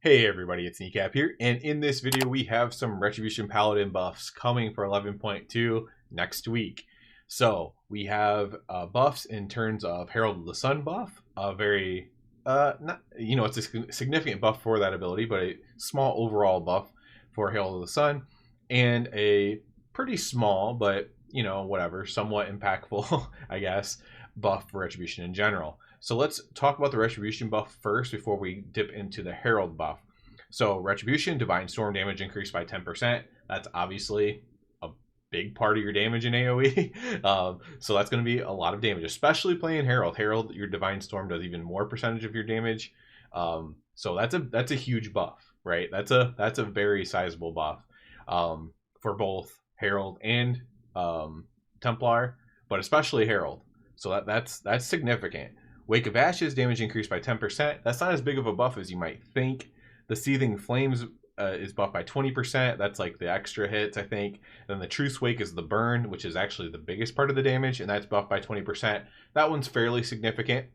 Hey everybody, it's Kneecap here, and in this video we have some Retribution Paladin buffs coming for 11.2 next week. So we have buffs in terms of Herald of the Sun buff, a very, not, it's a significant buff for that ability, but a small overall buff for Herald of the Sun, and a pretty small, but whatever, somewhat impactful, I guess, buff for Retribution in general. So let's talk about the Retribution buff first before we dip into the Herald buff. So Retribution, Divine Storm damage increased by 10%. That's obviously a big part of your damage in AoE. So that's going to be a lot of damage, especially playing Herald. Herald, your Divine Storm does even more percentage of your damage. So that's a huge buff, right? That's a very sizable buff for both Herald and Templar, but especially Herald. So that's significant. Wake of Ashes damage increased by 10%. That's not as big of a buff as you might think. The Seething Flames is buffed by 20%. That's like the extra hits, I think. Then the Truce Wake is the burn, which is actually the biggest part of the damage, and that's buffed by 20%. That one's fairly significant.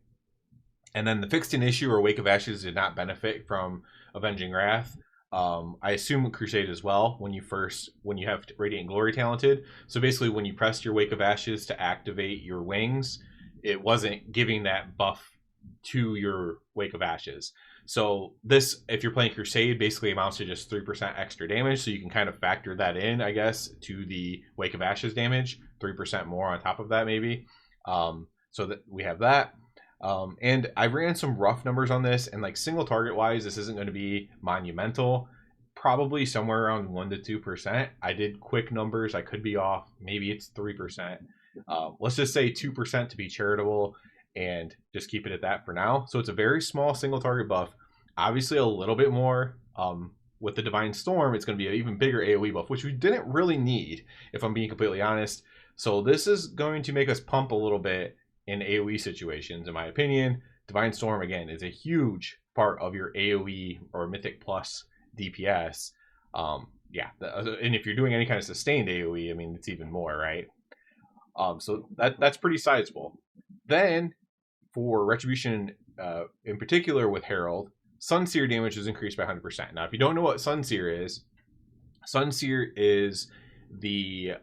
And then the Fixed in Issue or Wake of Ashes did not benefit from Avenging Wrath. I assume Crusade as well when you have Radiant Glory talented. So basically when you pressed your Wake of Ashes to activate your wings, it wasn't giving that buff to your Wake of Ashes. So this, if you're playing Crusade, basically amounts to just 3% extra damage. So you can kind of factor that in, I guess, to the Wake of Ashes damage, 3% more on top of that maybe. So that we have that. And I ran some rough numbers on this, and like single target wise, this isn't going to be monumental. Probably somewhere around 1 to 2%. I did quick numbers. I could be off. Maybe it's 3%. Let's just say 2% to be charitable and just keep it at that for now. So it's a very small single target buff. Obviously a little bit more with the Divine Storm. It's going to be an even bigger AoE buff, which we didn't really need, if I'm being completely honest. So this is going to make us pump a little bit in AoE situations, in my opinion. Divine Storm, again, is a huge part of your AoE or Mythic Plus DPS. Yeah, and if you're doing any kind of sustained AoE, I mean, it's even more, right? So that's pretty sizable. Then for Retribution, in particular with Herald, Sunsear damage is increased by 100%. Now, if you don't know what Sunsear is the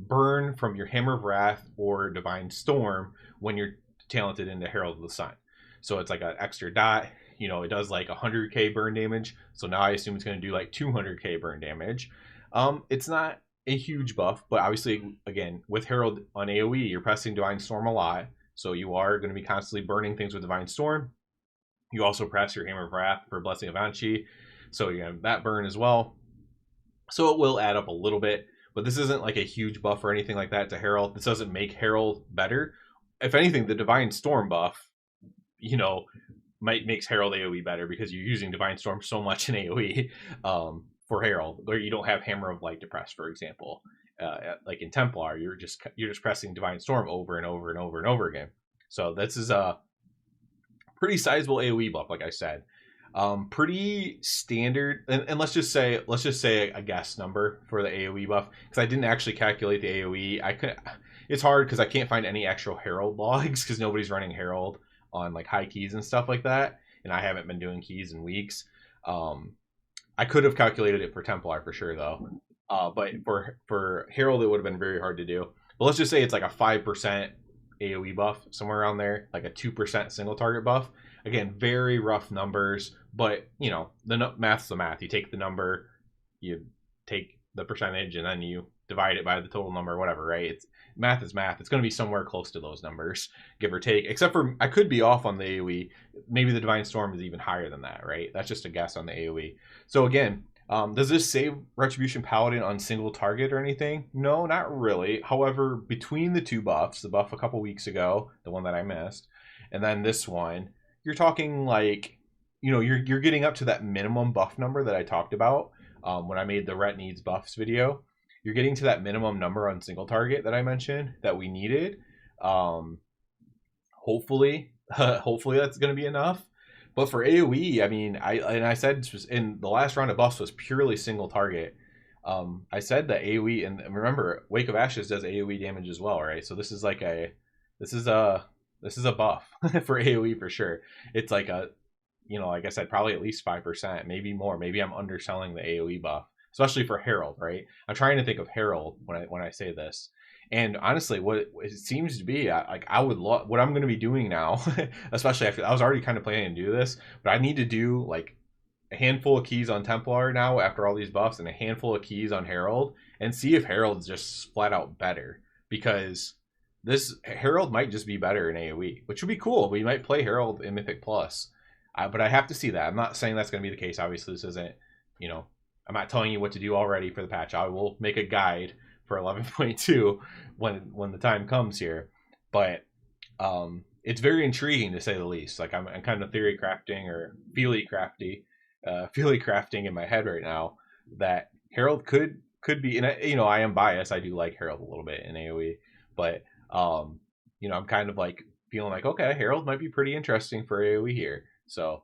burn from your Hammer of Wrath or Divine Storm when you're talented into Herald of the Sun. So it's like an extra dot. It does like 100k burn damage. So now I assume it's going to do like 200k burn damage. It's not a huge buff, but obviously, again, with Herald on AoE, you're pressing Divine Storm a lot, so you are going to be constantly burning things with Divine Storm. You also press your Hammer of Wrath for Blessing of Anchi, so you have that burn as well. So it will add up a little bit, but this isn't like a huge buff or anything like that to Herald. This doesn't make Herald better. If anything, the Divine Storm buff, makes Herald AoE better because you're using Divine Storm so much in AoE. For Herald, where you don't have Hammer of Light depressed, for example, like in Templar, you're just pressing Divine Storm over and over and over and over again. So this is a pretty sizable AoE buff, like I said. Pretty standard, and let's just say a guess number for the AoE buff, because I didn't actually calculate the AoE. It's hard because I can't find any actual Herald logs because nobody's running Herald on like high keys and stuff like that, and I haven't been doing keys in weeks. I could have calculated it for Templar for sure, though. But for Herald, it would have been very hard to do. But let's just say it's like a 5% AoE buff, somewhere around there, like a 2% single target buff. Again, very rough numbers, but the math's the math. You take the number, you take the percentage, and then you divide it by the total number, whatever, right? Math is math. It's going to be somewhere close to those numbers, give or take. Except for I could be off on the AoE. Maybe the Divine Storm is even higher than that, right? That's just a guess on the AoE. So again, does this save Retribution Paladin on single target or anything? No, not really. However, between the two buffs, the buff a couple weeks ago, the one that I missed, and then this one, you're talking like, you're getting up to that minimum buff number that I talked about when I made the Ret Needs Buffs video. You're getting to that minimum number on single target that I mentioned that we needed. Hopefully that's going to be enough. But for AoE, I mean, I said in the last round of buffs was purely single target. I said that AoE, and remember, Wake of Ashes does AoE damage as well, right? So this is a buff for AoE for sure. It's like a you know, like I said, probably at least 5%, maybe more. Maybe I'm underselling the AoE buff, especially for Herald, right? I'm trying to think of Herald when I say this. And honestly, what it seems to be, like I would love what I'm going to be doing now, especially after I was already kind of planning to do this, but I need to do like a handful of keys on Templar now after all these buffs and a handful of keys on Herald and see if Herald's just flat out better, because this Herald might just be better in AoE, which would be cool. We might play Herald in Mythic Plus, but I have to see that. I'm not saying that's going to be the case. Obviously, this isn't, you know, I'm not telling you what to do already for the patch. I will make a guide for 11.2 when the time comes here, but it's very intriguing to say the least. Like I'm kind of theory crafting or feely crafting in my head right now that Herald could be, and I am biased. I do like Herald a little bit in AoE, but I'm kind of like feeling like, okay, Herald might be pretty interesting for AoE here. So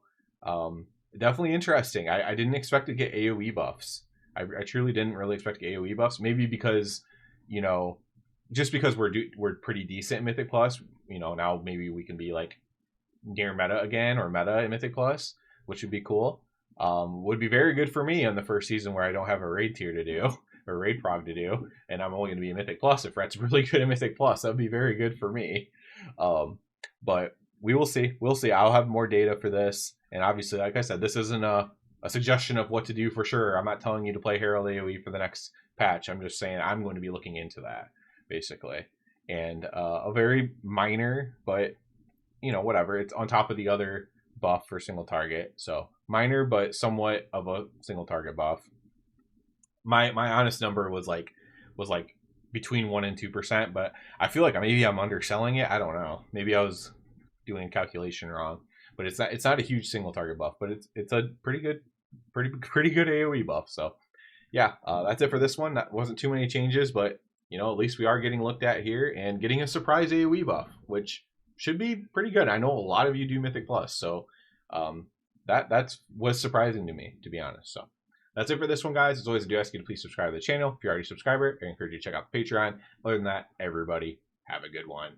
definitely interesting. I didn't expect to get AoE buffs. I truly didn't really expect to get AoE buffs. Maybe because, just because we're pretty decent in Mythic Plus, now maybe we can be like near meta again or meta in Mythic Plus, which would be cool. Would be very good for me on the first season where I don't have a raid tier to do or raid prog to do, and I'm only going to be a Mythic Plus. If Rhett's really good at Mythic Plus, that would be very good for me. But we will see. We'll see. I'll have more data for this, and obviously, like I said, this isn't a suggestion of what to do for sure. I'm not telling you to play Herald AoE for the next patch. I'm just saying I'm going to be looking into that, basically. And a very minor, but whatever. It's on top of the other buff for single target, so minor but somewhat of a single target buff. My honest number was like between 1% and 2%, but I feel like maybe I'm underselling it. I don't know. Maybe I was doing a calculation wrong, but it's not a huge single target buff, but it's a pretty good AoE buff. So yeah, that's it for this one. That wasn't too many changes, but at least we are getting looked at here and getting a surprise AoE buff, which should be pretty good. I know a lot of you do Mythic Plus, so that was surprising to me, to be honest. So that's it for this one, guys. As always, I do ask you to please subscribe to the channel. If you're already a subscriber, I encourage you to check out the Patreon. Other than that, everybody, have a good one.